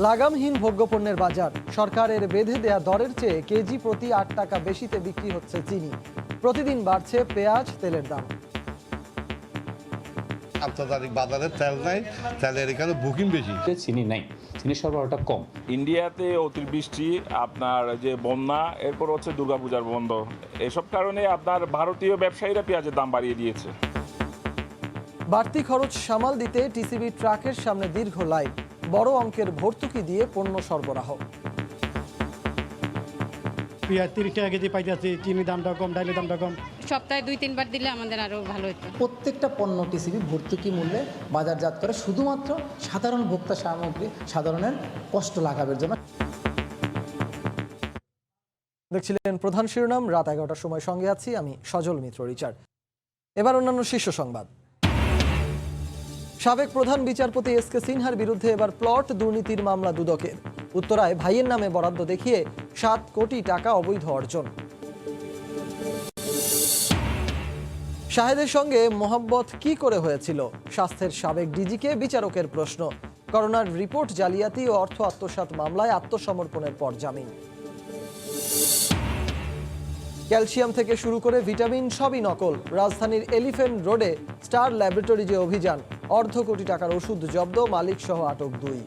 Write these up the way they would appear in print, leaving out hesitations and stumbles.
লাগামহীন ভোগ্যপণ্যের বাজার। সরকারের বেঁধে দেয়া দরের চেয়ে কেজি প্রতি ৮ টাকা বেশিতে বিক্রি হচ্ছে চিনি। প্রতিদিন বাড়ছে পেঁয়াজ, তেলের দাম। আন্তর্জাতিক বাজারে তেল নাই, তেলের এখানে বুকিং বেশি। চিনি নাই, চিনির সরবরাহটা কম। ইন্ডিয়াতে অতিবৃষ্টি, আপনার যে বন্যা, এরপর হচ্ছে দুর্গাপূজার বন্ধ, এসব কারণে আপনার ভারতীয় ব্যবসায়ীরা পেঁয়াজের দাম বাড়িয়ে দিয়েছে। বাড়তি খরচ সামাল দিতে টিসিবি ট্রাকের সামনে দীর্ঘ লাইন। বড় অঙ্কের ভর্তুকি দিয়ে পণ্য সরবরাহ। পেঁয়াজ 30 টাকা কেজি পাইতেছি, চিনি দামটা কম, ডাইলের দামটা কম। সপ্তাহে 2-3 বার দিলে আমাদের আরো ভালো হতো। প্রত্যেকটা পণ্য টিসিবি ভর্তুকি মূল্যে বাজারজাত করে শুধুমাত্র সাধারণ ভোক্তা সামগ্রী, সাধারণের কষ্ট লাঘবের জন্য। দেখছিলেন প্রধান শিরোনাম। রাত 11টার সময় সঙ্গে আছি আমি সজল মিত্র রিচার্ড। এবার অন্যান্য শীর্ষ সংবাদ। সাবেক প্রধান বিচারপতি এসকে সিনহার বিরুদ্ধে এবার প্লট দুর্নীতির মামলা দুদকের। উত্তরায় ভাইয়ের নামে বরাদ্দ দেখিয়ে 7 কোটি টাকা অবৈধ অর্জন। শাহেদের সঙ্গে মোহাব্বত কি করে হয়েছিল? স্বাস্থ্যের সাবেক ডিজিকে বিচারকের প্রশ্ন। করোনার রিপোর্ট জালিয়াতি ও অর্থ আত্মসাৎ মামলায় আত্মসমর্পণের পর জামিন। ক্যালসিয়াম থেকে শুরু করে ভিটামিন সবই নকল। রাজধানীর এলিফ্যান্ট রোডে স্টার ল্যাবরেটরিজে অভিযান। অর্ধ কোটি টাকার ওষুধ জব্দ, মালিক সহ আটক 2।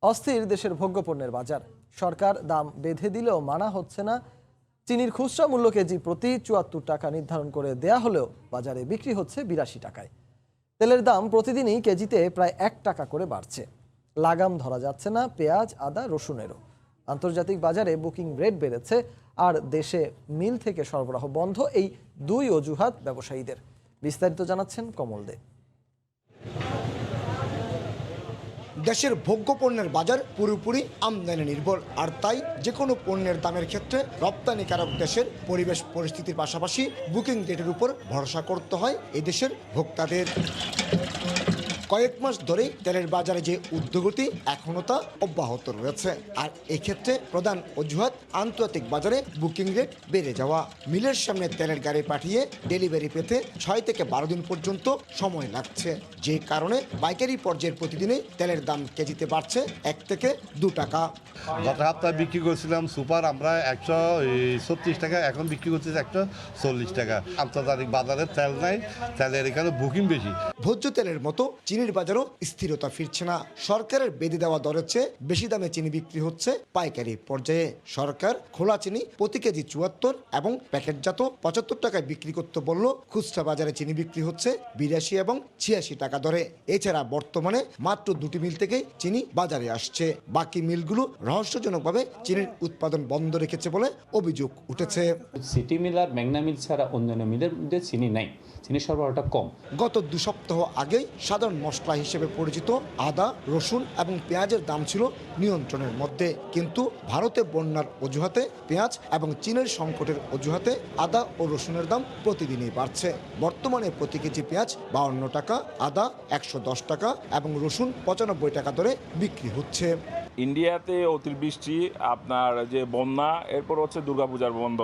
অস্থির দেশের ভোগ্যপণ্যের বাজার। সরকার দাম বেঁধে দিলেও মানা হচ্ছে না। চিনির খুচরা মূল্য কেজি প্রতি 74 টাকা নির্ধারণ করে দেয়া হলেও বাজারে বিক্রি হচ্ছে 82 টাকায়। তেলের দাম প্রতিদিনই কেজিতে প্রায় 1 টাকা করে বাড়ছে। লাগাম ধরা যাচ্ছে না পেঁয়াজ, আদা, রসুনেরও। আন্তর্জাতিক বাজারে বুকিং রেট বেড়েছে আর দেশে মিল থেকে সরবরাহ বন্ধ, এই 2 অজুহাত ব্যবসায়ীদের। বিস্তারিত জানাচ্ছেন কমল দে। দেশের ভোগ্যপণ্যের বাজার পুরোপুরি আমদানি নির্ভর, আর তাই যে কোনো পণ্যের দামের ক্ষেত্রে রপ্তানিকারক দেশের পরিবেশ পরিস্থিতির পাশাপাশি বুকিং রেটের উপর ভরসা করতে হয় এদেশের ভোক্তাদের। কয়েক মাস ধরেই তেলের বাজারে যে ঊর্ধ্বগতি এখনও তা অব্যাহত রয়েছে, আর এক্ষেত্রে প্রধান অজুহাত আন্তর্জাতিক বাজারে বুকিং রেট বেড়ে যাওয়া। মিলের সামনে তেলের গাড়ি পাঠিয়ে ডেলিভারি পেতে 6 থেকে 12 দিন পর্যন্ত সময় লাগছে, যে কারণে পাইকারি পর্যায়ের প্রতিদিনে তেলের দাম কেজিতে বাড়ছে 1 থেকে 2 টাকা। গত সপ্তাহে বিক্রি করছিলাম সুপার আমরা 136 টাকা, এখন বিক্রি করতেছি 140 টাকা। আন্তর্জাতিক বাজারে তেল নাই, তেলের এখানে বুকিং বেশি। ভোজ্য তেলের মতো চিনির বাজারও স্থিরতা ফিরছে না। সরকারের বেঁধে দেওয়া দরের চেয়ে বেশি দামে চিনি বিক্রি হচ্ছে পাইকারি পর্যায়ে। সরকার খোলা চিনি প্রতি কেজি 74 এবং প্যাকেটজাত 75 টাকায় বিক্রি করতে বলল, খুচরা বাজারে চিনি বিক্রি হচ্ছে 82 এবং 86 টাকা দরে। এছাড়া বর্তমানে মাত্র 2টি মিল থেকেই চিনি বাজারে আসছে। বাকি মিলগুলো রহস্যজনকভাবে চিনির উৎপাদন বন্ধ রেখেছে বলে অভিযোগ উঠেছে। সিটি মিল আর মেঘনা মিল ছাড়া অন্যান্য মিলের মধ্যে চিনি নাই, চিনির সরবরাহটা কম। গত 2 সপ্তাহ আগেই সাধারণ মশলা হিসেবে পরিচিত আদা, রসুন এবং পেঁয়াজের দাম ছিল নিয়ন্ত্রণের মধ্যে, কিন্তু ভারতে বন্যার অজুহাতে পেঁয়াজ এবং চীনের সংকটের অজুহাতে আদা ও রসুনের দাম প্রতিদিনই বাড়ছে। বর্তমানে প্রতি কেজি পেঁয়াজ 52 টাকা, আদা 110 টাকা এবং রসুন 95 টাকা দরে বিক্রি হচ্ছে। ইন্ডিয়াতে অতিবৃষ্টি, আপনার যে বন্যা, এরপর হচ্ছে দুর্গাপূজার বন্ধ,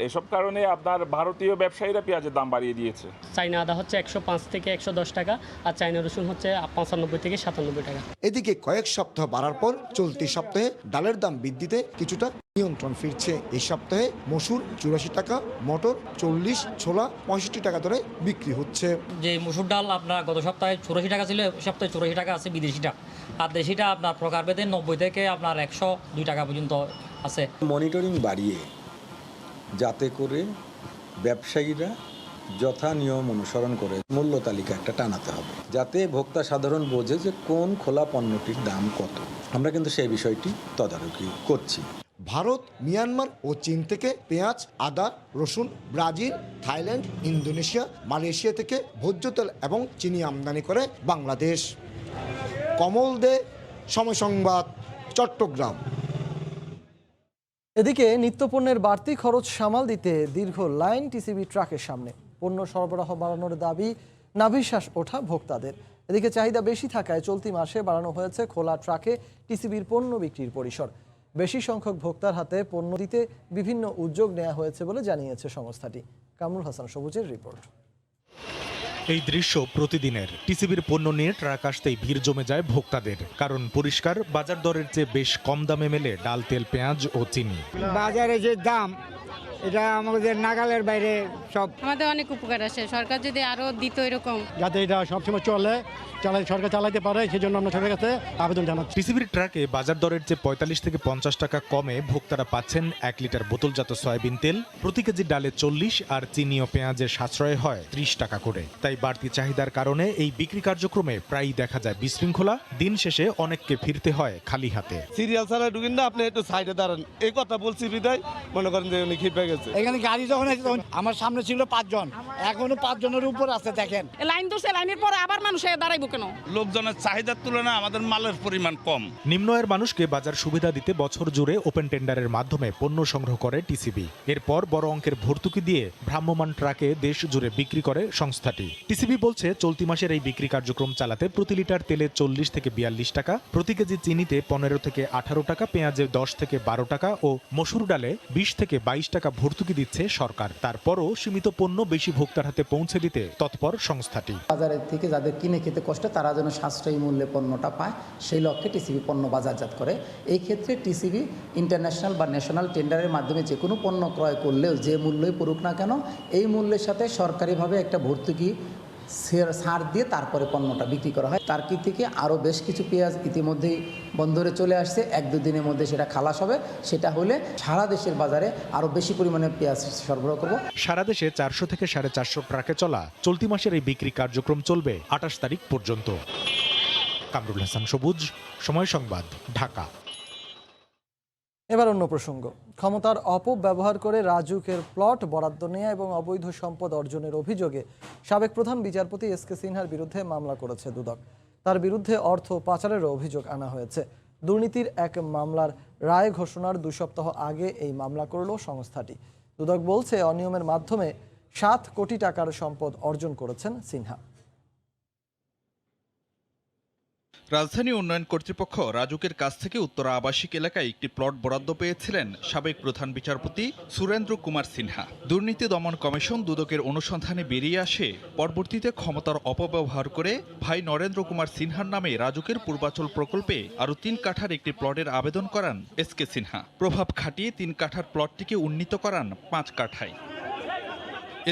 এসব কারণে আপনার ভারতীয় ব্যবসায়ীরা পেঁয়াজের দাম বাড়িয়ে দিয়েছে। চাইনা আদা হচ্ছে 105 থেকে 110 টাকা, আর চাইনা রসুন হচ্ছে 95 থেকে 97 টাকা। এদিকে কয়েক সপ্তাহ বাড়ার পর চলতি সপ্তাহে ডালের দাম বৃদ্ধিতে কিছুটা নিয়ন্ত্রণ ফিরছে। এই সপ্তাহে মসুর 84 টাকা, মটর 40, ছোলা 65 টাকা দরে বিক্রি হচ্ছে। যে মসুর ডাল আপনার গত সপ্তাহে 84 টাকা ছিল, সপ্তাহে 84 টাকা আছে বিদেশিটা, আর দেশিটা আপনার প্রকারভেদে 90 থেকে আপনার 102 টাকা পর্যন্ত আছে। মনিটরিং বাড়িয়ে যাতে করে ব্যবসায়ীরা যথা নিয়ম অনুসরণ করে মূল্য তালিকা একটা টানাতে হবে, যাতে ভোক্তা সাধারণ বোঝে যে কোন খোলা পণ্যটির দাম কত। আমরা কিন্তু সেই বিষয়টি তদারকি করছি। ভারত, মিয়ানমার ও চীন থেকে পেঁয়াজ, আদা, রসুন, ব্রাজিল, থাইল্যান্ড, ইন্দোনেশিয়া, মালয়েশিয়া থেকে ভোজ্য তেল এবং চিনি আমদানি করে বাংলাদেশ। কমল দে, সময় সংবাদ, চট্টগ্রাম। এদিকে নিত্যপণ্যের বাড়তি খরচ সামাল দিতে দীর্ঘ লাইন টিসিবি ট্রাকের সামনে। পণ্য সরবরাহ বাড়ানোর দাবি, নাভিশ্বাস ওঠা ভোক্তাদের। এদিকে চাহিদা বেশি থাকায় চলতি মাসে বাড়ানো হয়েছে খোলা ট্রাকে টিসিবির পণ্য বিক্রির পরিসর। বেশি সংখ্যক ভোক্তার হাতে পণ্য দিতে বিভিন্ন উদ্যোগ নেওয়া হয়েছে বলে জানিয়েছে সংস্থাটি। কামরুল হাসান সবুজের রিপোর্ট। এই দৃশ্য প্রতিদিনের। টিসিবির পণ্য নিয়ে ট্রাক আসতেই ভিড় জমে যায় ভোক্তাদের, কারণ পরিষ্কার বাজার দরের চেয়ে বেশ কম দামে মেলে ডাল, তেল, পেঁয়াজ ও চিনি। বাজারে যে দাম, এটা আমাদের নাগালের বাইরে সব। আমাদের অনেক উপকার আসে, সরকার যদি আরো দিত এরকম, যাতে এটা সবসময় সরকার চালাতে পারে, সেজন্য আমরা সরকারের কাছে আবেদন জানাচ্ছি। টিসিবির ট্রাকে বাজার দরের চেয়ে ৪৫ থেকে ৫০ টাকা কমে ভোক্তারা পাচ্ছেন ১ লিটার বোতলজাত সয়াবিন তেল, প্রতি কেজি ডালে ৪০ আর চিনি ও পেঁয়াজের সাশ্রয় হয় ৩০ টাকা করে। তাই বাড়তি চাহিদার কারণে এই বিক্রি কার্যক্রমে প্রায়ই দেখা যায় বিশৃঙ্খলা। দিন শেষে অনেককে ফিরতে হয় খালি হাতে। সিরিয়াল ছাড়া ঢুকেন না, আপনি একটু সাইডে দাঁড়ান, এই কথা বলছি বিদায় মনে করেন যে উনি খেপে গেছে। এখানে গাড়ি যখন আছে তখন আমার সামনে ছিল ৫ জন, এখনো ৫ জনের উপর আছে। দেখেন লাইন ধরছে, লাইনের পরে আবার মানুষ দাঁড়াইবো কেন? লোকজনের চাহিদার তুলনায় আমাদের মালের পরিমাণ কম। নিম্ন আয়ের মানুষকে বাজার সুবিধা দিতে বছর জুড়ে ওপেন টেন্ডারের মাধ্যমে পণ্য সংগ্রহ করে টিসিবি। এরপর বড় অঙ্কের ভর্তুকি দিয়ে ভ্রাম্যমাণ ট্রাকে দেশ জুড়ে বিক্রি করে সংস্থাটি। টিসিবি বলছে চলতি মাসের এই বিক্রি কার্যক্রম চালাতে প্রতি লিটার তেলে ৪০ থেকে ৪২ টাকা, প্রতি কেজি চিনিতে ১৫ থেকে ১৮ টাকা, পেঁয়াজে ১০ থেকে ১২ টাকা ও মসুর ডালে ২০ থেকে ২২ টাকা ভর্তুকি দিচ্ছে সরকার। তারপরও সীমিত পণ্য বেশি ভোক্তার হাতে পৌঁছে দিতে তৎপর সংস্থাটি। বাজারের থেকে যাদের কিনে খেতে কষ্ট, তারা যেন সাশ্রয়ী মূল্যে পণ্যটা পায়, সেই লক্ষ্যে টিসিবি পণ্য বাজারজাত করে। এই ক্ষেত্রে টিসিবি ইন্টারন্যাশনাল বা ন্যাশনাল টেন্ডারের মাধ্যমে যে কোনো পণ্য ক্রয় করলেও যে মূল্যই পড়ুক না কেন, এই মূল্যের সাথে সরকারিভাবে একটা ভর্তুকি ছাড় দিয়ে তারপরে পণ্যটা বিক্রি করা হয়। টার্কি থেকে আরও বেশ কিছু পেঁয়াজ ইতিমধ্যেই বন্দরে চলে আসছে, ১-২ দিনের মধ্যে সেটা খালাস হবে। সেটা হলে সারা দেশের বাজারে আরও বেশি পরিমাণে পেঁয়াজ সরবরাহ করব। সারা দেশে ৪০০ থেকে ৪৫০ ট্রাকে চলা চলতি মাসের এই বিক্রি কার্যক্রম চলবে ২৮ তারিখ পর্যন্ত। কামরুল হাসান সবুজ, সময় সংবাদ, ঢাকা। এবার অন্য প্রসঙ্গ। ক্ষমতার অপব্যবহার করে রাজুকের প্লট বরাদ্দ নেওয়া এবং অবৈধ সম্পদ অর্জনের অভিযোগে সাবেক প্রধান বিচারপতি এসকে সিনহার বিরুদ্ধে মামলা করেছে দুদক। তার বিরুদ্ধে অর্থ পাচারেরও অভিযোগ আনা হয়েছে। দুর্নীতির এক মামলার রায় ঘোষণার ২ সপ্তাহ আগে এই মামলা করল সংস্থাটি। দুদক বলছে অনিয়মের মাধ্যমে ৭ কোটি টাকার সম্পদ অর্জন করেছেন সিনহা। রাজধানী উন্নয়ন কর্তৃপক্ষ রাজুকের কাছ থেকে উত্তরা আবাসিক এলাকায় একটি প্লট বরাদ্দ পেয়েছিলেন সাবেক প্রধান বিচারপতি সুরেন্দ্র কুমার সিনহা। দুর্নীতি দমন কমিশন দুদকের অনুসন্ধানে বেরিয়ে আসে, পরবর্তীতে ক্ষমতার অপব্যবহার করে ভাই নরেন্দ্র কুমার সিনহার নামে রাজুকের পূর্বাচল প্রকল্পে আরও ৩ কাঠার একটি প্লটের আবেদন করান এসকে সিনহা। প্রভাব খাটিয়ে ৩ কাঠার প্লটটিকে উন্নীত করান ৫ কাঠায়।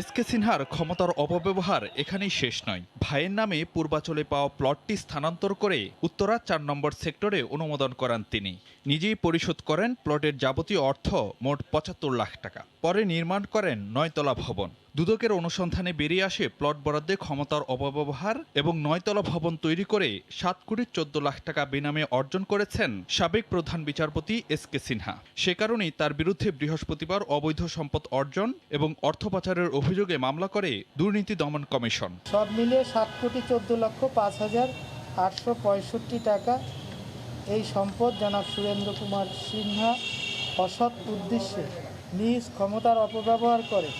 এসকে সিনহার ক্ষমতার অপব্যবহার এখানেই শেষ নয়। ভাইয়ের নামে পূর্বাচলে পাওয়া প্লটটি স্থানান্তর করে উত্তরা ৪ নম্বর সেক্টরে অনুমোদন করান তিনি। নিজেই পরিশোধ করেন প্লটের যাবতীয় অর্থ, মোট ৭৫ লাখ টাকা। পরে নির্মাণ করেন ৯ তলা ভবন। দুদকের অনুসন্ধানে বেরিয়ে আসে প্লট বরাদ্দে ক্ষমতার অপব্যবহার এবং ৯ তলা ভবন তৈরি করে ৭ কোটি ১৪ লাখ টাকা বেনামে অর্জন করেছেন সাবেক প্রধান বিচারপতি এসকে সিনহা। সে কারণেই তার বিরুদ্ধে বৃহস্পতিবার অবৈধ সম্পদ অর্জন এবং অর্থ পাচারের অভিযোগে মামলা করে দুর্নীতি দমন কমিশন। সব মিলিয়ে ৭ কোটি ১৪ লক্ষ ৫,৮৬৫ টাকা এই সম্পদ জনাব সুরেন্দ্র কুমার সিনহা অসৎ উদ্দেশ্যে নিজ ক্ষমতার অপব্যবহার করে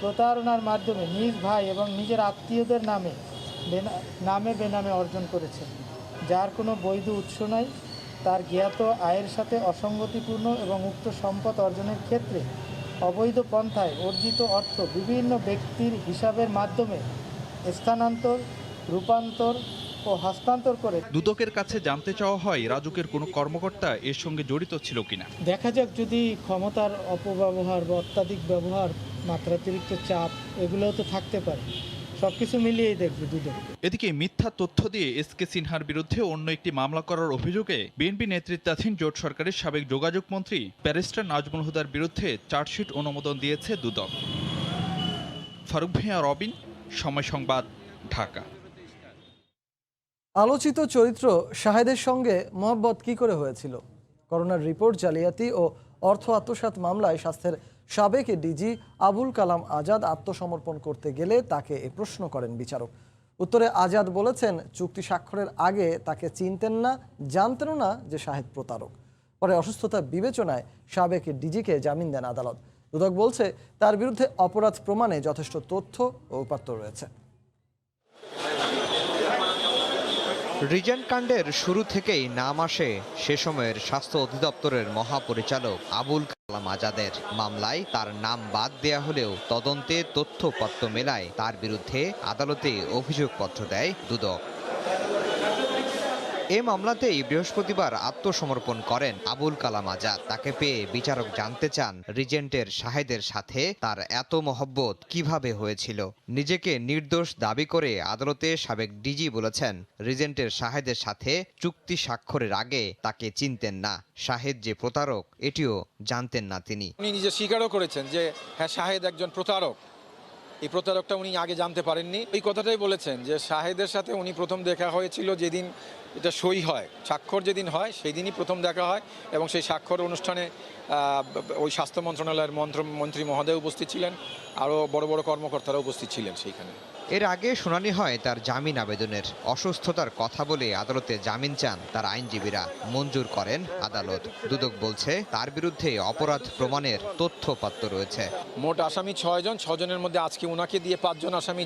প্রতারণার মাধ্যমে নিজ ভাই এবং নিজের আত্মীয়দের নামে বেনামে অর্জন করেছেন, যার কোনো বৈধ উৎস নাই। তার জ্ঞাত আয়ের সাথে অসঙ্গতিপূর্ণ এবং উক্ত সম্পদ অর্জনের ক্ষেত্রে অবৈধ পন্থায় অর্জিত অর্থ বিভিন্ন ব্যক্তির হিসাবের মাধ্যমে স্থানান্তর, রূপান্তর ও হস্তান্তর করে। দুদকের কাছে জানতে চাওয়া হয় রাজুকের কোনো কর্মকর্তা এর সঙ্গে জড়িত ছিল কিনা। দেখা যাক, যদি ক্ষমতার অপব্যবহার বা অত্যাধিক ব্যবহার, মাত্রাতিরিক্ত চাপ, এগুলোও তো থাকতে পারে। সবকিছু মিলিয়েই দেখবে দুদক। এদিকে মিথ্যা তথ্য দিয়ে এসকে সিনহার বিরুদ্ধে অন্য একটি মামলা করার অভিযোগে বিএনপি নেতৃত্বাধীন জোট সরকারের সাবেক যোগাযোগ মন্ত্রী ব্যারিস্টার নাজমুল হুদার বিরুদ্ধে চার্জশিট অনুমোদন দিয়েছে দুদক। ফারুক ভূঁইয়া, রবিন, সময় সংবাদ, ঢাকা। আলোচিত চরিত্র শাহেদের সঙ্গে মোহাব্বত কি করে হয়েছিল? করোনার রিপোর্ট জালিয়াতি ও অর্থ আত্মসাৎ মামলায় স্বাস্থ্যের সাবেক ডিজি আবুল কালাম আজাদ আত্মসমর্পণ করতে গেলে তাকে এ প্রশ্ন করেন বিচারক। উত্তরে আজাদ বলেছেন, চুক্তি স্বাক্ষরের আগে তাকে চিনতেন না, জানতেনও না যে শাহেদ প্রতারক। পরে অসুস্থতা বিবেচনায় সাবেক ডিজিকে জামিন দেন আদালত। দুদক বলছে, তার বিরুদ্ধে অপরাধ প্রমাণে যথেষ্ট তথ্য ও উপাত্ত রয়েছে। রিজেন্ট কাণ্ডের শুরু থেকেই নাম আসে সে সময়ের স্বাস্থ্য অধিদপ্তরের মহাপরিচালক আবুল কালাম কালাম আজাদের। মামলায় তার নাম বাদ দেয়া হলেও তদন্তে তথ্যপত্র মেলায় তার বিরুদ্ধে আদালতে অভিযোগপত্র দেয় দুদক। এ মামলাতেই বৃহস্পতিবার আত্মসমর্পণ করেন আবুল কালাম আজাদ। তাকে পেয়ে বিচারক জানতে চান রিজেন্টের শাহেদের সাথে তার এত মহব্বত কিভাবে হয়েছিল। নিজেকে নির্দোষ দাবি করে আদালতে সাবেক ডিজি বলেছেন, রিজেন্টের শাহেদের সাথে চুক্তি স্বাক্ষরের আগে তাকে চিনতেন না। শাহেদ যে প্রতারক এটিও জানতেন না তিনি। উনি নিজে স্বীকারও করেছেন যে হ্যাঁ, শাহেদ একজন প্রতারক। এই প্রতারকটা উনি আগে জানতে পারেননি। এই কথাটাই বলেছেন যে শাহেদের সাথে উনি প্রথম দেখা হয়েছিল যেদিন এটা সই হয়, স্বাক্ষর যেদিন হয় সেই দিনই প্রথম দেখা হয়, এবং সেই স্বাক্ষর অনুষ্ঠানে ওই স্বাস্থ্য মন্ত্রণালয়ের মন্ত্রী মহোদয় উপস্থিত ছিলেন, আরও বড় বড় কর্মকর্তারা উপস্থিত ছিলেন সেইখানে। এর আগে শুনানি হয় তার জামিন আবেদনের। অসুস্থতার কথা বলে আদালতে জামিন চান তার আইনজীবীরা, মঞ্জুর করেন আদালত। দুদক বলছে তার বিরুদ্ধে অপরাধ প্রমাণের তথ্যপত্র রয়েছে। মোট আসামি 6 জন, 6 জনের মধ্যে আজকে উনাকে দিয়ে 5 জন আসামি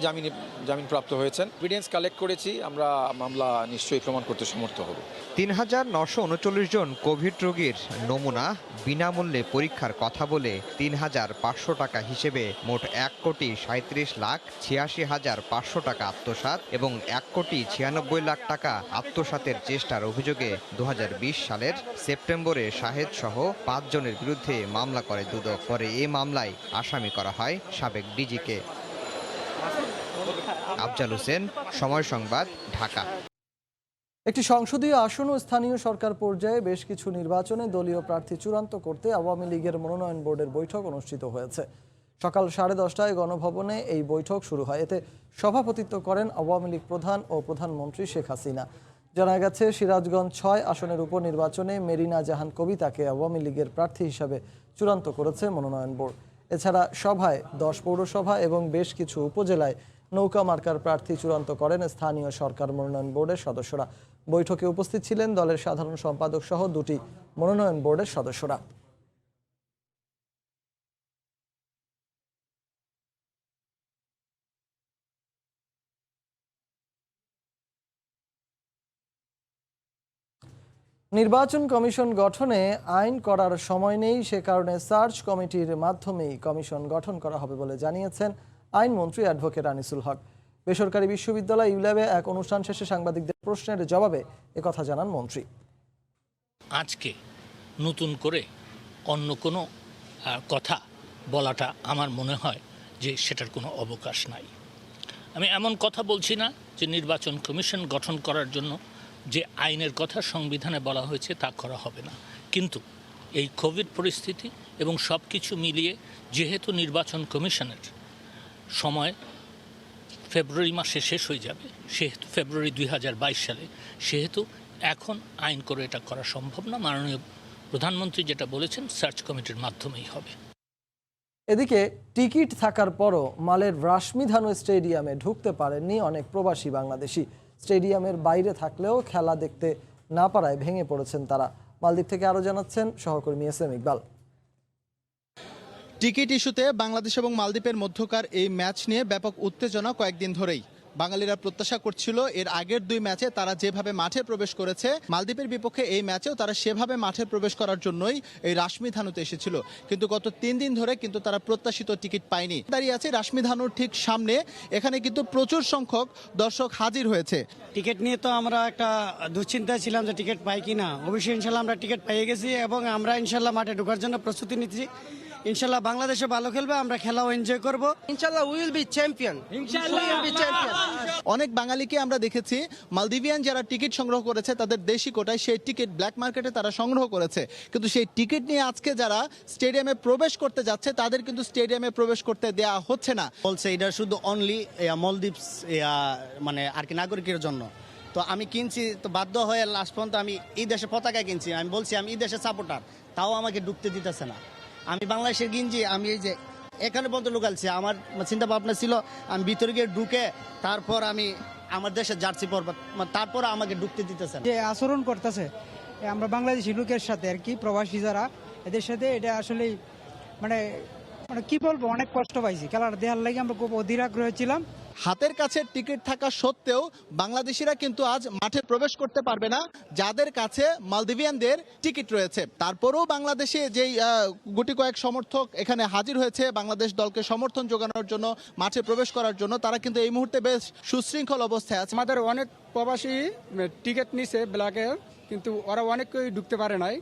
জামিনপ্রাপ্ত হয়েছেন। এভিডেন্স কালেক্ট করেছি, আমরা মামলা নিশ্চয়ই প্রমাণ করতে সমর্থ হব। ৩,৯৩৯ জন কোভিড রোগীর নমুনা বিনামূল্যে পরীক্ষার কথা বলে ৩,৫০০ টাকা হিসেবে মোট ১,৩৭,৮৬,৫০০ টাকা আত্মসাৎ এবং ১,৯৬,৯৬,০০,০০০ টাকা আত্মসাতের চেষ্টার অভিযোগে ২০২০ সালের সেপ্টেম্বরে শাহেদ সহ 5 জনের বিরুদ্ধে মামলা করে দুদক। পরে এই মামলায় আসামি করা হয় সাবেক ডিজিকে। আফজাল হোসেন, সময় সংবাদ, ঢাকা। একটি সংসদীয় আসন ও স্থানীয় সরকার পর্যায়ে বেশ কিছু নির্বাচনে দলীয় প্রার্থী চূড়ান্ত করতে আওয়ামী লীগের মনোনয়ন বোর্ডের বৈঠক অনুষ্ঠিত হয়েছে। সকাল 10:30টায় গণভবনে এই বৈঠক শুরু হয়। এতে সভাপতিত্ব করেন আওয়ামী লীগ প্রধান ও প্রধানমন্ত্রী শেখ হাসিনা। জানা গেছে, সিরাজগঞ্জ 6 আসনের উপনির্বাচনে মেরিনা জাহান কবিতাকে আওয়ামী লীগের প্রার্থী হিসাবে চূড়ান্ত করেছে মনোনয়ন বোর্ড। এছাড়া সভায় 10 পৌরসভা এবং বেশ কিছু উপজেলায় নৌকা মার্কার প্রার্থী চূড়ান্ত করেন স্থানীয় সরকার মনোনয়ন বোর্ডের সদস্যরা। বৈঠকে উপস্থিত ছিলেন দলের সাধারণ সম্পাদক সহ 2টি মনোনয়ন বোর্ডের সদস্যরা। নির্বাচন কমিশন গঠনে আইন করার সময় নেই, সে কারণে সার্চ কমিটির মাধ্যমেই কমিশন গঠন করা হবে বলে জানিয়েছেন আইনমন্ত্রী অ্যাডভোকেট আনিসুল হক। বেসরকারি বিশ্ববিদ্যালয় ইউল্যাবে এক অনুষ্ঠান শেষে সাংবাদিকদের প্রশ্নের জবাবে একথা জানান মন্ত্রী। আজকে নতুন করে অন্য কোনো কথা বলাটা আমার মনে হয় যে সেটার কোনো অবকাশ নাই। আমি এমন কথা বলছি না যে নির্বাচন কমিশন গঠন করার জন্য যে আইনের কথা সংবিধানে বলা হয়েছে তা করা হবে না, কিন্তু এই কোভিড পরিস্থিতি এবং সব কিছু মিলিয়ে যেহেতু নির্বাচন কমিশনের সময় ফেব্রুয়ারি মাসে শেষ হয়ে যাবে, সেহেতু ফেব্রুয়ারি 2022 সালে, সেহেতু এখন আইন করে এটা করা সম্ভব না। মাননীয় প্রধানমন্ত্রী যেটা বলেছেন সার্চ কমিটির মাধ্যমেই হবে। এদিকে টিকিট থাকার পরও মালের রাশমিধানু স্টেডিয়ামে ঢুকতে পারেননি অনেক প্রবাসী বাংলাদেশি। স্টেডিয়ামের বাইরে থাকলেও খেলা দেখতে না পারায় ভেঙে পড়েছেন তারা। মালদ্বীপ থেকে আরও জানাচ্ছেন সহকর্মী এসএম ইকবাল। টিকিট ইস্যুতে বাংলাদেশ এবং মালদ্বীপের মধ্যকার এই ম্যাচ নিয়ে ব্যাপক উত্তেজনা কয়েকদিন ধরেই। বাঙালিরা প্রত্যাশা করছিল এর আগের 2 ম্যাচে তারা যেভাবে মাঠে প্রবেশ করেছে, মালদ্বীপের বিপক্ষে এই ম্যাচেও তারা সেভাবে মাঠে প্রবেশ করার জন্যই এই রাশমিধানুতে এসেছিল। কিন্তু গত 3 দিন ধরে কিন্তু তারা প্রত্যাশিত টিকিট পায়নি। দাঁড়িয়ে আছে রাশমিধানুর ঠিক সামনে, এখানে কিন্তু প্রচুর সংখ্যক দর্শক হাজির হয়েছে। টিকিট নিয়ে তো আমরা একটা দুশ্চিন্তায় ছিলাম যে টিকিট পাই কি না। অবশ্যই ইনশাল্লাহ আমরা টিকিট পেয়ে গেছি এবং আমরা ইনশাল্লাহ মাঠে ঢোকার জন্য প্রস্তুতি নিচ্ছি। ইনশাল্লাহ বাংলাদেশে ভালো খেলবে, আমরা খেলাও এনজয় করব। ইনশাল্লাহ উই উইল বি চ্যাম্পিয়ন। অনেক বাঙালিকে আমরা দেখেছি মালদ্বীপিয়ান যারা টিকিট সংগ্রহ করেছে তাদের দেশি কোটায় সেই টিকিট ব্ল্যাক মার্কেটে তারা সংগ্রহ করেছে, কিন্তু সেই টিকিট নিয়ে আজকে যারা স্টেডিয়ামে প্রবেশ করতে যাচ্ছে তাদের কিন্তু স্টেডিয়ামে প্রবেশ করতে দেয়া হচ্ছে না। বলছে এটা শুধু অনলি মলদ্বীপস মানে আর কি নাগরিকের জন্য। তো আমি কিনছি, তো বাধ্য হয়ে লাস্ট পর্যন্ত আমি এই দেশে পতাকা কিনছি। আমি বলছি আমি এই দেশের সাপোর্টার, তাও আমাকে ঢুকতে দিতেছে না। আমি বাংলাদেশের গিঞ্জি আমি এই যে এখানে পর্যন্ত লুকালছি। আমার চিন্তা ভাবনা ছিল আমি ভিতরে গিয়ে ঢুকে তারপর আমি আমার দেশের জার্সি পরব, তারপর আমাকে ঢুকতে দিতেছে না। যে আচরণ করতেছে আমরা বাংলাদেশি লোকের সাথে আর কি, প্রবাসী যারা, এদের সাথে এটা আসলে মানে কি বলবো, অনেক কষ্ট পাইছি। খেলাটা দেখার লাগে আমরা খুব অধীর আগ্রহ ছিলাম। হাতের কাছে টিকিট থাকা সত্ত্বেও বাংলাদেশিরা কিন্তু আজ মাঠে প্রবেশ করতে পারবে না যাদের কাছে মালদ্বীপিয়ানদের টিকিট রয়েছে। তারপরেও বাংলাদেশে যেই গুটি কয়েক সমর্থক এখানে হাজির হয়েছে বাংলাদেশ দলকে সমর্থন যোগানোর জন্য, মাঠে প্রবেশ করার জন্য, তারা কিন্তু এই মুহূর্তে বেশ সুশৃঙ্খল অবস্থায় আছে। আমাদের অনেক প্রবাসী টিকিট নিছে ব্ল্যাকের, কিন্তু ওরা অনেকেই ঢুকতে পারে নাই।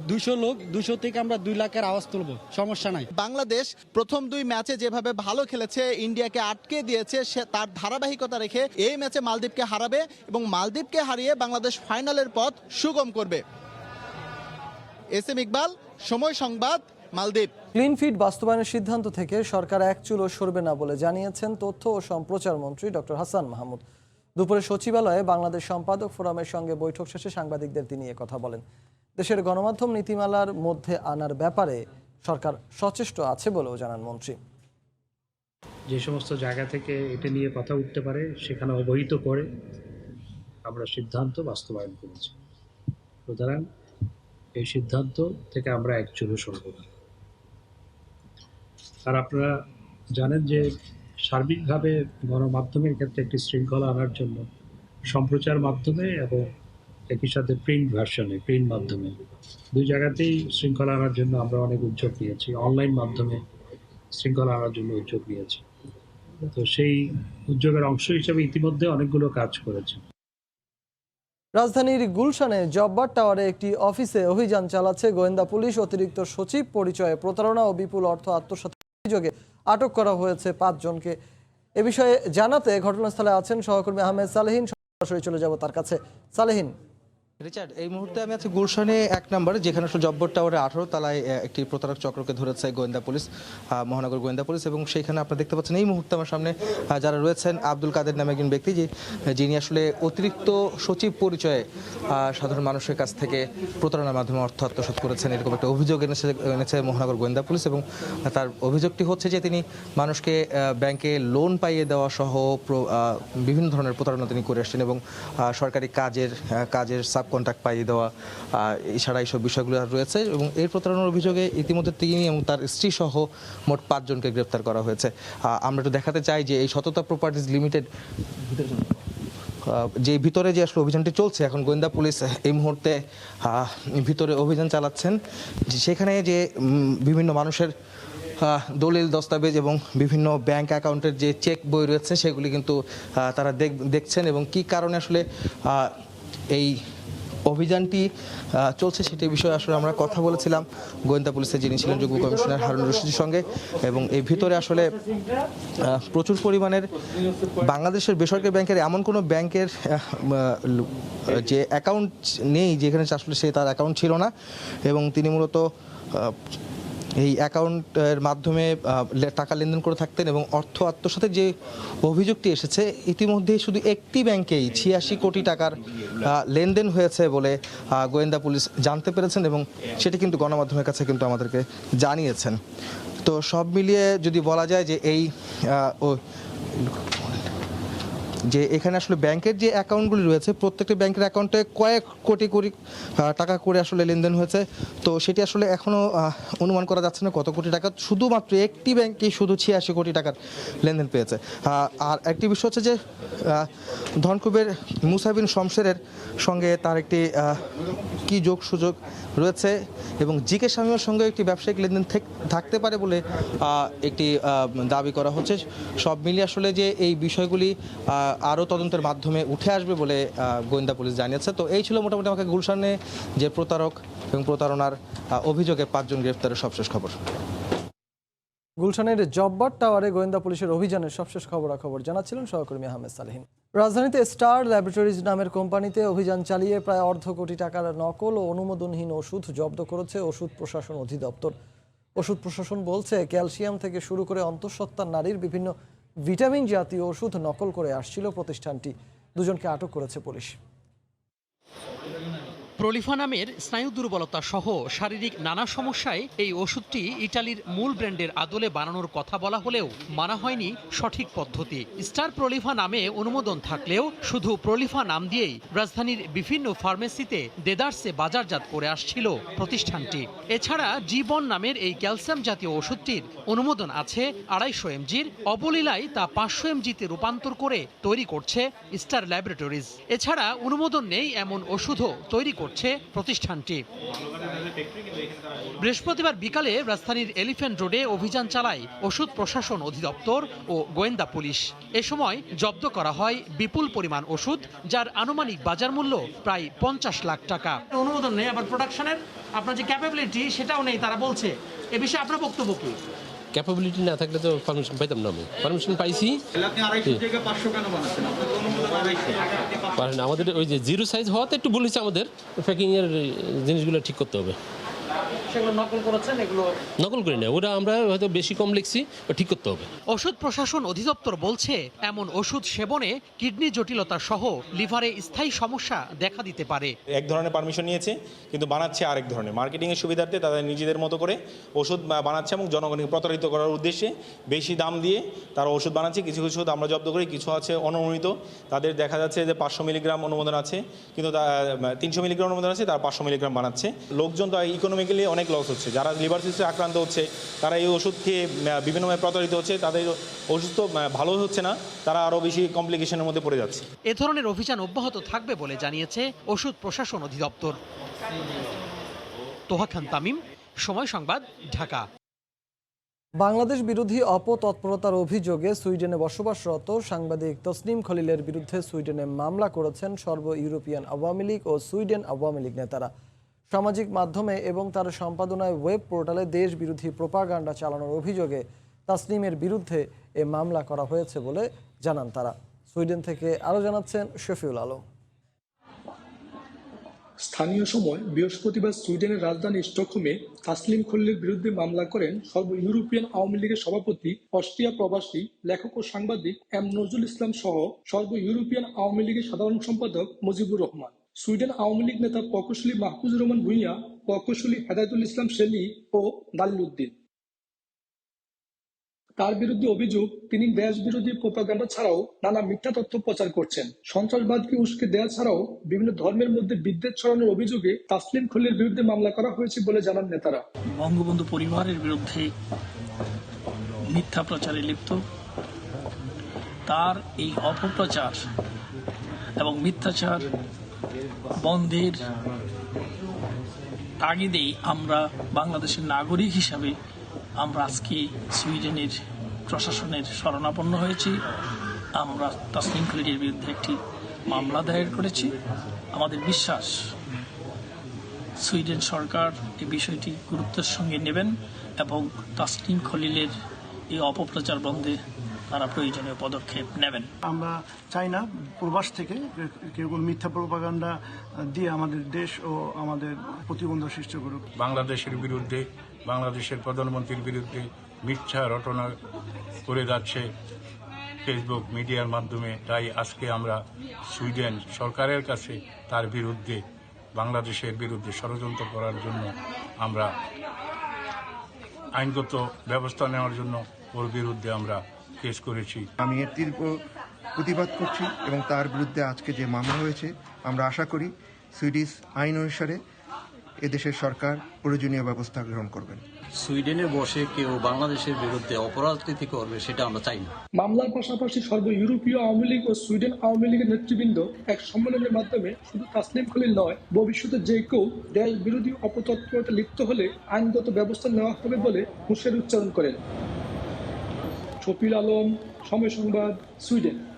200 লোক, 200 থেকে আমরা 2 লাখের আওয়াজ তুলব, সমস্যা নাই। বাংলাদেশ প্রথম 2 ম্যাচে যেভাবে ভালো খেলেছে, ইন্ডিয়াকে আটকে দিয়েছে, সে তার ধারাবাহিকতা রেখে এই ম্যাচে মালদ্বীপকে হারাবে এবং মালদ্বীপকে হারিয়ে বাংলাদেশ ফাইনালের পথ সুগম করবে। এস এম ইকবাল, সময় সংবাদ, মালদ্বীপ। ক্লিন ফিট বাস্তবায়নের সিদ্ধান্ত থেকে সরকার এক চুলও সরবে না বলে জানিয়েছেন তথ্য ও সম্প্রচার মন্ত্রী ডক্টর হাসান মাহমুদ। দুপুরে সচিবালয়ে বাংলাদেশ সম্পাদক ফোরামের সঙ্গে বৈঠক শেষে সাংবাদিকদের তিনি কথা বলেন। দেশের গণমাধ্যম নীতিমালার মধ্যে আনার ব্যাপারে সরকার সচেষ্ট আছে বলেও জানান মন্ত্রী। যে সমস্ত জায়গা থেকে এটা নিয়ে কথা উঠতে পারে সেখানে অবহিত করে আমরা সিদ্ধান্ত বাস্তবায়ন করেছি। সুতরাং এই সিদ্ধান্ত থেকে আমরা এক চুলও সরব না। আর আপনারা জানেন যে সার্বিকভাবে গণমাধ্যমের ক্ষেত্রে একটি শৃঙ্খলা আনার জন্য সম্প্রচার মাধ্যমে এবং একই সাথে প্রিন্ট ভার্সনে, প্রিন্ট মাধ্যমে 2 জায়গাতেই শৃঙ্খলা আনার জন্য আমরা অনেক উদ্যোগ নিয়েছি। অনলাইন মাধ্যমে শৃঙ্খলা আনার জন্য উদ্যোগ নিয়েছি। তো সেই উদ্যোগের অংশ হিসেবে ইতিমধ্যে অনেকগুলো কাজ করেছে। রাজধানীর গুলশানে জব্বার টাওয়ারে একটি অফিসে অভিযান চালাচ্ছে গোয়েন্দা পুলিশ। অতিরিক্ত সচিব পরিচয়ে প্রতারণা ও বিপুল অর্থ আত্মসাতের অভিযোগে আটক করা হয়েছে 5 জনকে। এ বিষয়ে জানাতে ঘটনাস্থলে আছেন সহকর্মী আহমেদ সালেহিন। সরাসরি চলে যাব তার কাছে। সালেহিন, রিচার্ড, এই মুহূর্তে আমি আছি গুলশানে 1 নম্বর, যেখানে জব্বর টাওয়ারে 18 তলায় একটি প্রতারক চক্রকে ধরেছে গোয়েন্দা পুলিশ, মহানগর গোয়েন্দা পুলিশ। এবং সেইখানে আপনারা দেখতে পাচ্ছেন এই মুহূর্তে আমার সামনে যারা রয়েছেন, আব্দুল কাদের নামে একজন ব্যক্তি যিনি আসলে অতিরিক্ত সচিব পরিচয়ে সাধারণ মানুষের কাছ থেকে প্রতারণার মাধ্যমে অর্থ আত্মসাৎ করেছেন, এরকম একটা অভিযোগ এনেছে মহানগর গোয়েন্দা পুলিশ। এবং তার অভিযোগটি হচ্ছে যে তিনি মানুষকে ব্যাংকে লোন পাইয়ে দেওয়া সহ বিভিন্ন ধরনের প্রতারণা তিনি করে আসছেন এবং সরকারি কাজের কন্ট্রাক্ট পাইয়ে দেওয়া, এছাড়া এইসব বিষয়গুলো রয়েছে। এবং এই প্রতারণার অভিযোগে ইতিমধ্যে তিনি এবং তার স্ত্রী সহ মোট 5 জনকে গ্রেফতার করা হয়েছে। আমরা একটু দেখাতে চাই যে এই সততা প্রপার্টিজ লিমিটেড যে ভিতরে যে আসলে অভিযানটি চলছে, এখন গোয়েন্দা পুলিশ এই মুহূর্তে ভিতরে অভিযান চালাচ্ছেন। সেখানে যে বিভিন্ন মানুষের দলিল দস্তাবেজ এবং বিভিন্ন ব্যাংক অ্যাকাউন্টের যে চেক বই রয়েছে সেগুলি কিন্তু তারা দেখছেন এবং কি কারণে আসলে এই অভিযানটি চলছে সেটি বিষয়ে আসলে আমরা কথা বলেছিলাম গোয়েন্দা পুলিশের যিনি ছিলেন যুগ্ম কমিশনার হারুন রশিদের সঙ্গে। এবং এই ভিতরে আসলে প্রচুর পরিমাণের বাংলাদেশের বেসরকারি ব্যাংকের এমন কোনো ব্যাংকের যে অ্যাকাউন্ট নেই যেখানে আসলে তার অ্যাকাউন্ট ছিল না এবং তিনি মূলত এই অ্যাকাউন্টের মাধ্যমে টাকা লেনদেন করে থাকতেন। এবং অর্থ আত্মসাতের যে অভিযোগটি এসেছে, ইতিমধ্যে শুধু একটি ব্যাংকেই 86 কোটি টাকার লেনদেন হয়েছে বলে গোয়েন্দা পুলিশ জানতে পেরেছেন এবং সেটি কিন্তু গণমাধ্যমের কাছে কিন্তু আমাদেরকে জানিয়েছেন। তো সব মিলিয়ে যদি বলা যায় যে যে এখানে আসলে ব্যাংকের যে অ্যাকাউন্টগুলি রয়েছে প্রত্যেকটি ব্যাংকের অ্যাকাউন্টে কয়েক কোটি টাকা করে আসলে লেনদেন হয়েছে। তো সেটি আসলে এখনও অনুমান করা যাচ্ছে না কত কোটি টাকা, শুধুমাত্র একটি ব্যাংকেই শুধু 86 কোটি টাকার লেনদেন পেয়েছে। আর একটি বিষয় হচ্ছে যে ধনকুবের মুসা বিন শমশেরের সঙ্গে তার একটি কি যোগ সুযোগ রয়েছে এবং জিকে শামীমের সঙ্গে একটি ব্যবসায়িক লেনদেন থাকতে পারে বলে একটি দাবি করা হচ্ছে। সব মিলিয়ে আসলে যে এই বিষয়গুলি আরও তদন্তের মাধ্যমে উঠে আসবে বলে গোয়েন্দা পুলিশ জানিয়েছে। তো এই ছিল মোটামুটি আমাকে গুলশানে যে প্রতারক এবং প্রতারণার অভিযোগে 5 জন গ্রেফতারের সবশেষ খবর। গুলশানের জব্বার টাওয়ারে গোয়েন্দা পুলিশের অভিযানের সবশেষ খবরাখবর জানাচ্ছিলেন সহকর্মী আহমেদ সালেহিন। রাজধানীতে স্টার ল্যাবরেটরিজ নামের কোম্পানিতে অভিযান চালিয়ে প্রায় অর্ধ কোটি টাকার নকল ও অনুমোদনহীন ওষুধ জব্দ করেছে ওষুধ প্রশাসন অধিদপ্তর। ওষুধ প্রশাসন বলছে ক্যালসিয়াম থেকে শুরু করে অন্তঃসত্ত্বা নারীর বিভিন্ন ভিটামিন জাতীয় ওষুধ নকল করে আসছিল প্রতিষ্ঠানটি। 2 জনকে আটক করেছে পুলিশ। প্রলিফা নামের স্নায়ু দুর্বলতা সহ শারীরিক নানা সমস্যায় এই ওষুধটি ইটালির মূল ব্র্যান্ডের আদলে বানানোর কথা বলা হলেও মানা হয়নি সঠিক পদ্ধতি। স্টার প্রলিফা নামে অনুমোদন থাকলেও শুধু প্রলিফা নাম দিয়েই রাজধানীর বিভিন্ন ফার্মেসিতে দেদারসে বাজারজাত করে আসছিল প্রতিষ্ঠানটি। এছাড়া জীবন নামের এই ক্যালসিয়াম জাতীয় ওষুধটির অনুমোদন আছে 250 mg'র, অবলীলায় তা 500 mg'তে রূপান্তর করে তৈরি করছে স্টার ল্যাবরেটরিজ। এছাড়া অনুমোদন নেই এমন ওষুধও তৈরি করছে প্রতিষ্ঠানটি। বৃহস্পতিবার বিকালে রাজধানীর এলিফ্যান্ট রোডে অভিযান চালায় ওষুধ প্রশাসন অধিদপ্তর ও গোয়েন্দা পুলিশ। এ সময় জব্দ করা হয় বিপুল পরিমাণ ওষুধ, যার আনুমানিক বাজার মূল্য প্রায় 50 লাখ টাকা। অনুমোদন নেই, আবার প্রোডাকশনের আপনার যে ক্যাপাবিলিটি সেটাও নেই তারা বলছে। এ বিষয়ে আপনার বক্তব্য কি? ক্যাপাবিলিটি না থাকলে তো পারমিশন পাইতাম না। আমি পারমিশন পাইছি। আমাদের ওই যে জিরো সাইজ হওয়াতে একটু বলেছে, আমাদের প্যাকিংয়ের জিনিসগুলো ঠিক করতে হবে। নকল করি না, ওরা আমরা হয়তো বেশি কম লিখছি, ঠিক করতে হবে। ওষুধ প্রশাসন অধিদপ্তর বলছে এমন ওষুধ সেবনে কিডনি জটিলতা সহ লিভারে স্থায়ী সমস্যা দেখা দিতে পারে। এক ধরনের পারমিশন নিয়েছে, কিন্তু বানাচ্ছে আরেক ধরনের। মার্কেটিংয়ের সুবিধার্থে তাদের নিজেদের মতো করে ওষুধ বানাচ্ছে এবং জনগণকে প্রতারিত করার উদ্দেশ্যে বেশি দাম দিয়ে তারা ওষুধ বানাচ্ছে। কিছু কিছু ওষুধ আমরা জব্দ করি, কিছু আছে অনুমোদিত, তাদের দেখা যাচ্ছে যে 500 মিলিগ্রাম অনুমোদন আছে, কিন্তু 300 মিলিগ্রাম অনুমোদন আছে, তারা 500 মিলিগ্রাম বানাচ্ছে। লোকজন তো ইকোনমিক্যালি অনেক লস হচ্ছে। যারা লিভার সিস্টেমে আক্রান্ত হচ্ছে তারা এই ওষুধ খেয়ে বিভিন্নভাবে প্রতারিত হচ্ছে, তাদের ওষুধ ভালো হচ্ছে না, তারা আরও বেশি কমপ্লিকেশনের মধ্যে পড়ে যাচ্ছে। এ ধরনের অভিযান অব্যাহত থাকবে বলে জানিয়েছে ওষুধ প্রশাসন অধিদপ্তর। তোহা খান তামিম, সময় সংবাদ, ঢাকা। বাংলাদেশ বিরোধী অপতৎপরতার অভিযোগে সুইডেনে বসবাসরত সাংবাদিক তসনিম খলিলের বিরুদ্ধে সুইডেনে মামলা করেছেন সর্ব ইউরোপিয়ান আওয়ামী লীগ ও সুইডেন আওয়ামী লীগ নেতারা। সামাজিক মাধ্যমে এবং তার সম্পাদনায় ওয়েব পোর্টালে দেশ বিরোধী প্রোপাগান্ডা চালানোর অভিযোগে তাসনিমের বিরুদ্ধে এ মামলা করা হয়েছে বলে জানান তারা। সুইডেন থেকে আরও জানাচ্ছেন শফিউল আলম। স্থানীয় সময় বৃহস্পতিবার সুইডেনের রাজধানী স্টকহোমে তাসনিম খলিলের বিরুদ্ধে মামলা করেন সর্ব ইউরোপিয়ান আওয়ামী লীগের সভাপতি, অস্ট্রিয়া প্রবাসী লেখক ও সাংবাদিক এম নজরুল ইসলাম সহ সর্ব ইউরোপিয়ান আওয়ামী লীগের সাধারণ সম্পাদক মুজিবুর রহমান, সুইডেন আওয়ামী লীগ নেতা প্রকৌশলী মাহফুজুর রহমান ভূঁইয়া, প্রকৌশলী হেদায়েতুল ইসলাম শেলি ও দালিল উদ্দিন। তার বিরুদ্ধে অভিযোগ, তিনি দেশ বিরোধী প্রোপাগান্ডা ছাড়াও নানা মিথ্যা তথ্য প্রচার করছেন। সন্ত্রাসবাদকে উস্কে দেওয়া ছাড়াও বিভিন্ন ধর্মের মধ্যে বিদ্বেষ ছড়ানোর অভিযোগে তাসনিম খলিলের বিরুদ্ধে মামলা করা হয়েছে বলে জানান নেতারা। বঙ্গবন্ধু পরিবারের বিরুদ্ধে মিথ্যা প্রচারে লিপ্ত, তার এই অপপ্রচার এবং মিথ্যাচার বন্ধের তাগিদেই আমরা বাংলাদেশের নাগরিক হিসাবে আমরা আজকে সুইডেনের প্রশাসনের শরণাপন্ন হয়েছি। আমরা তাসনিম খলিলের বিরুদ্ধে একটি মামলা দায়ের করেছি। আমাদের বিশ্বাস সুইডেন সরকার এই বিষয়টি গুরুত্বের সঙ্গে নেবেন এবং তাসনিম খলিলের এই অপপ্রচার বন্ধে তারা প্রয়োজনীয় পদক্ষেপ নেবেন। আমরা চাই না প্রবাস থেকে কেউ কোনো মিথ্যা প্রোপাগান্ডা দিয়ে আমাদের দেশ ও আমাদের প্রতিবন্ধক সৃষ্টি করুক। বাংলাদেশের বিরুদ্ধে, বাংলাদেশের প্রধানমন্ত্রীর বিরুদ্ধে মিথ্যা রটনা করে যাচ্ছে ফেসবুক মিডিয়ার মাধ্যমে। তাই আজকে আমরা সুইডেন সরকারের কাছে তার বিরুদ্ধে, বাংলাদেশের বিরুদ্ধে ষড়যন্ত্র করার জন্য আমরা আইনগত ব্যবস্থা নেওয়ার জন্য ওর বিরুদ্ধে আমরা কেস করেছি। আমি এর তীব্র প্রতিবাদ করছি এবং তার বিরুদ্ধে আজকে যে মামলা হয়েছে, আমরা আশা করি সুইডিশ আইন অনুসারে এদেশের সরকার প্রয়োজনীয় ব্যবস্থা গ্রহণ করবেন। সুইডেনে বসে কেউ বাংলাদেশের বিরুদ্ধে অপরাজনীতি করবে সেটা আমরা চাই না। মামলার পাশাপাশি সর্ব ইউরোপীয় আওয়ামী লীগ ও সুইডেন আওয়ামী লীগের নেতৃবৃন্দ এক সম্মেলনের মাধ্যমে শুধু তাসনিম খলিল নয়, ভবিষ্যতে যে কেউ দেশ বিরোধী অপতৎপরতা লিপ্ত হলে আইনগত ব্যবস্থা নেওয়া হবে বলে হুঁশিয়ারি উচ্চারণ করেন। শফিউল আলম, সময় সংবাদ, সুইডেন।